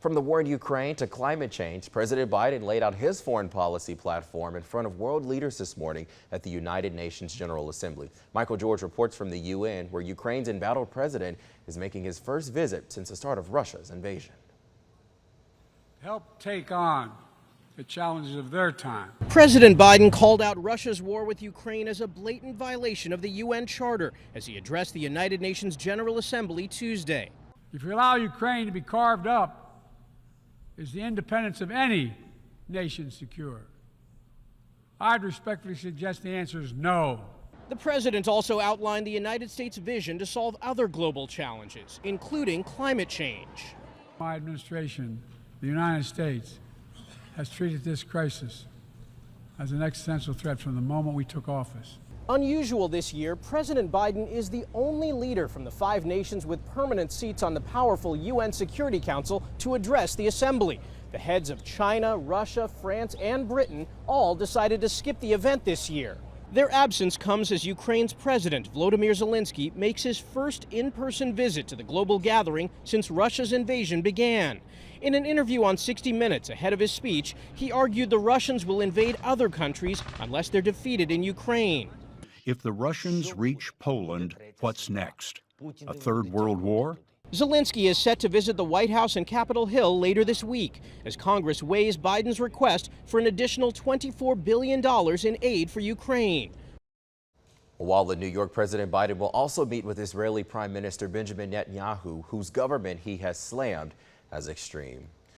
From the war in Ukraine to climate change, President Biden laid out his foreign policy platform in front of world leaders this morning at the United Nations General Assembly. Michael George reports from the UN, where Ukraine's embattled president is making his first visit since the start of Russia's invasion. Help take on the challenges of their time. President Biden called out Russia's war with Ukraine as a blatant violation of the UN Charter as he addressed the United Nations General Assembly Tuesday. If you allow Ukraine to be carved up, is the independence of any nation secure? I'd respectfully suggest the answer is no. The president also outlined the United States' vision to solve other global challenges, including climate change. My administration, the United States, has treated this crisis as an existential threat from the moment we took office. Unusual this year, President Biden is the only leader from the 5 nations with permanent seats on the powerful UN Security Council to address the assembly. The heads of China, Russia, France, and Britain all decided to skip the event this year. Their absence comes as Ukraine's president, Vladimir Zelensky, makes his first in-person visit to the global gathering since Russia's invasion began. In an interview on 60 Minutes ahead of his speech, he argued the Russians will invade other countries unless they're defeated in Ukraine. If the Russians reach Poland, what's next? A third world war? Zelensky is set to visit the White House and Capitol Hill later this week as Congress weighs Biden's request for an additional $24 billion in aid for Ukraine. While in New York, President Biden will also meet with Israeli Prime Minister Benjamin Netanyahu, whose government he has slammed as extreme.